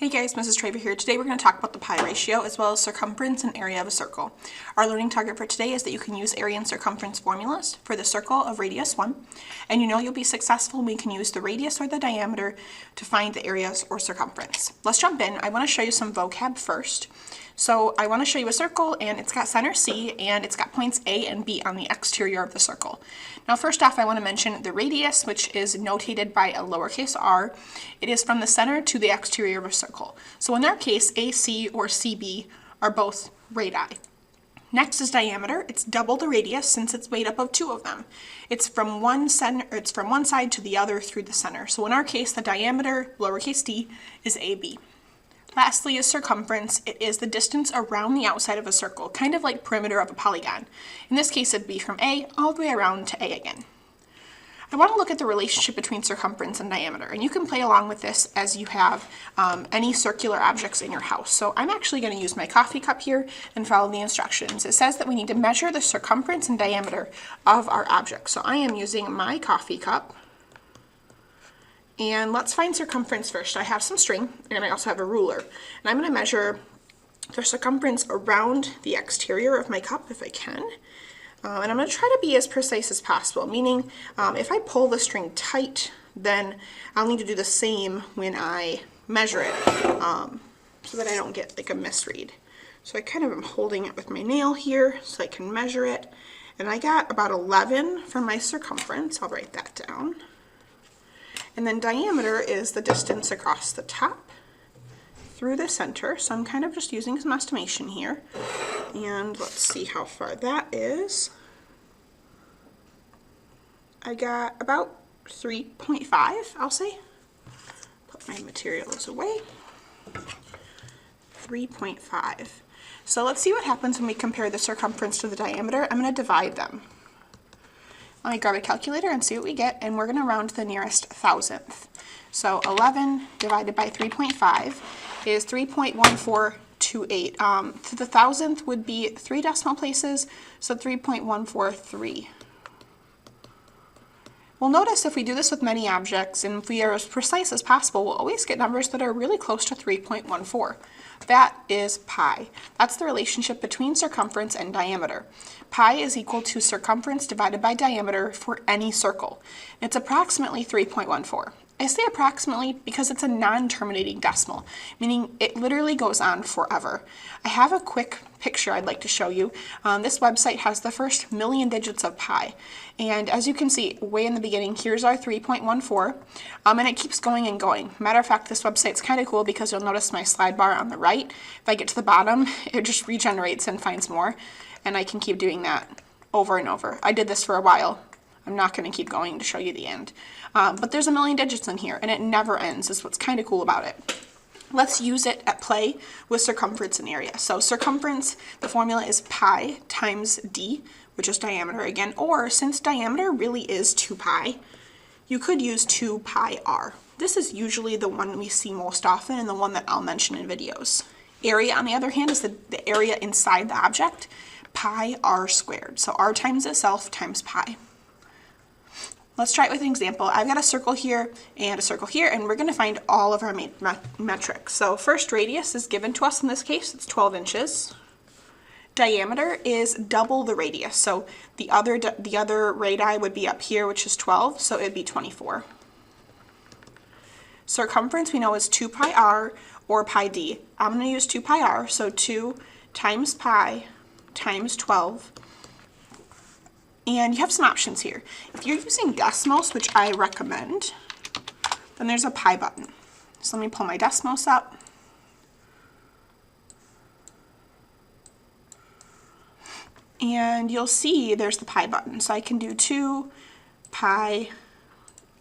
Hey guys, Mrs. Traver here. Today we're going to talk about the pi ratio as well as circumference and area of a circle. Our learning target for today is that you can use area and circumference formulas for the circle of radius 1, and you know you'll be successful when you can use the radius or the diameter to find the areas or circumference. Let's jump in. I want to show you some vocab first. So I want to show you a circle, and it's got center C, and it's got points A and B on the exterior of the circle. Now first off, I want to mention the radius, which is notated by a lowercase r. It is from the center to the exterior of a circle. So in our case, AC or CB are both radii. Next is diameter. It's double the radius since it's made up of two of them. It's from one side to the other through the center. So in our case, the diameter, lowercase d, is AB. Lastly is circumference. It is the distance around the outside of a circle, kind of like perimeter of a polygon. In this case, it'd be from A all the way around to A again. I want to look at the relationship between circumference and diameter, and you can play along with this as you have any circular objects in your house. So I'm actually going to use my coffee cup here and follow the instructions. It says that we need to measure the circumference and diameter of our object. So I am using my coffee cup. And let's find circumference first. I have some string, and I also have a ruler. And I'm going to measure the circumference around the exterior of my cup if I can. And I'm going to try to be as precise as possible, meaning if I pull the string tight, then I'll need to do the same when I measure it so that I don't get like a misread. So I kind of am holding it with my nail here so I can measure it. And I got about 11 for my circumference. I'll write that down. And then diameter is the distance across the top through the center. So I'm kind of just using some estimation here. And let's see how far that is. I got about 3.5, I'll say. Put my materials away. 3.5. So let's see what happens when we compare the circumference to the diameter. I'm going to divide them. Let me grab a calculator and see what we get, and we're going to round to the nearest thousandth. So 11 divided by 3.5 is 3.1428. To the thousandth would be 3 decimal places, so 3.143. We'll notice if we do this with many objects, and if we are as precise as possible, we'll always get numbers that are really close to 3.14. That is pi. That's the relationship between circumference and diameter. Pi is equal to circumference divided by diameter for any circle. It's approximately 3.14. I say approximately because it's a non-terminating decimal, meaning it literally goes on forever. I have a quick picture I'd like to show you. This website has the first million digits of pi, and as you can see way in the beginning, here's our 3.14, and it keeps going and going. Matter of fact, this website's kind of cool because you'll notice my slide bar on the right. If I get to the bottom, it just regenerates and finds more, and I can keep doing that over and over. I did this for a while. I'm not going to keep going to show you the end. But there's a million digits in here, and it never ends. Is what's kind of cool about it. Let's use it at play with circumference and area. So circumference, the formula is pi times d, which is diameter again, or since diameter really is 2 pi, you could use 2 pi r. This is usually the one we see most often and the one that I'll mention in videos. Area, on the other hand, is the area inside the object, pi r squared. So r times itself times pi. Let's try it with an example. I've got a circle here and a circle here, and we're going to find all of our metrics. So first, radius is given to us in this case. It's 12 inches. Diameter is double the radius. So the other radii would be up here, which is 12, so it'd be 24. Circumference we know is 2 pi r or pi d. I'm going to use 2 pi r, so 2 times pi times 12. And you have some options here. If you're using Desmos, which I recommend, then there's a pi button. So let me pull my Desmos up. And you'll see there's the pi button. So I can do 2 pi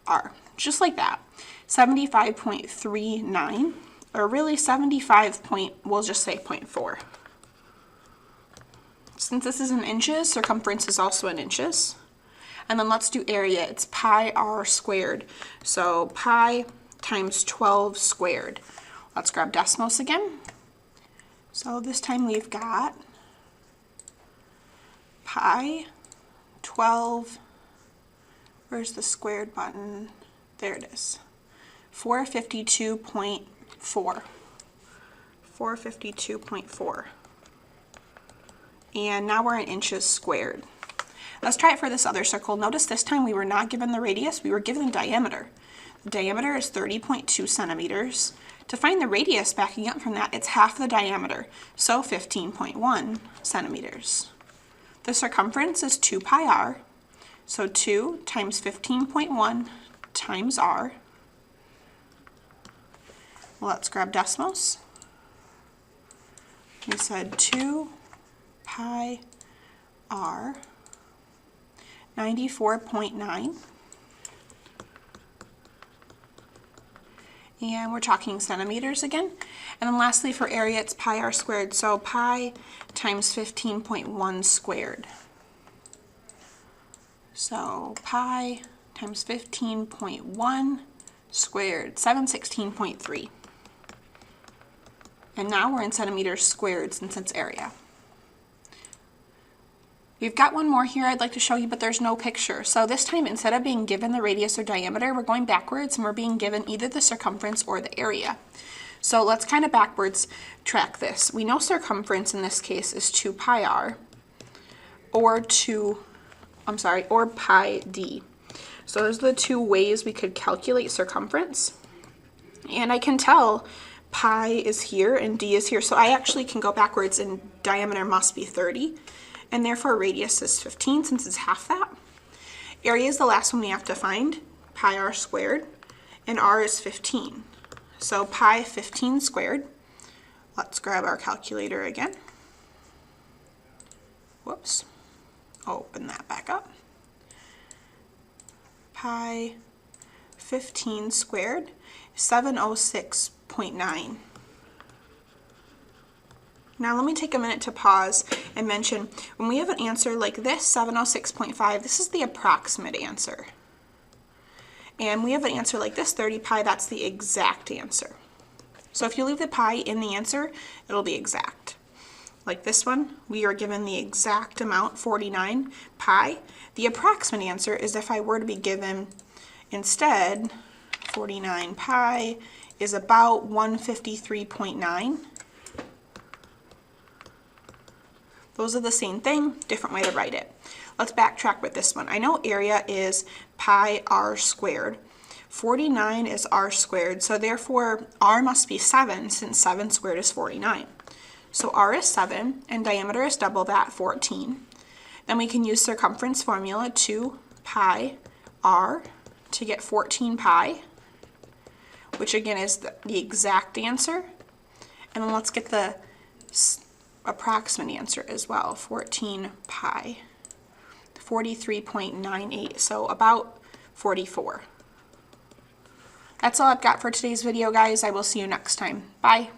r, just like that. 75.39, or really 75 we'll just say 0.4. Since this is in inches, circumference is also in inches. And then let's do area. It's pi r squared. So pi times 12 squared. Let's grab Desmos again. So this time we've got pi 12, where's the squared button? There it is. 452.4. 452.4. And now we're in inches squared. Let's try it for this other circle. Notice this time we were not given the radius, we were given the diameter. The diameter is 30.2 centimeters. To find the radius, backing up from that, it's half the diameter, so 15.1 centimeters. The circumference is 2 pi r, so 2 times 15.1 times r. Let's grab decimals. We said 2 pi r, 94.9. And we're talking centimeters again. And then lastly for area, it's pi r squared. So pi times 15.1 squared. So pi times 15.1 squared, 716.3. And now we're in centimeters squared since it's area. We've got one more here I'd like to show you, but there's no picture. So this time, instead of being given the radius or diameter, we're going backwards and we're being given either the circumference or the area. So let's kind of backwards track this. We know circumference in this case is 2 pi r or pi d. So those are the two ways we could calculate circumference. And I can tell pi is here and d is here. So I actually can go backwards and diameter must be 30. And therefore radius is 15 since it's half that. Area is the last one we have to find, pi r squared, and r is 15. So pi 15 squared. Let's grab our calculator again. Whoops. Open that back up. Pi 15 squared, 706.9. Now let me take a minute to pause and mention, when we have an answer like this, 706.5, this is the approximate answer. And we have an answer like this, 30 pi, that's the exact answer. So if you leave the pi in the answer, it'll be exact. Like this one, we are given the exact amount, 49 pi. The approximate answer is if I were to be given instead, 49 pi is about 153.9. Those are the same thing, different way to write it. Let's backtrack with this one. I know area is pi r squared. 49 is r squared, so therefore r must be 7 since 7 squared is 49. So r is 7 and diameter is double that, 14. Then we can use circumference formula, 2 pi r to get 14 pi, which again is the exact answer. And then let's get the approximate answer as well, 14 pi, 43.98, so about 44. That's all I've got for today's video, guys. I will see you next time. Bye.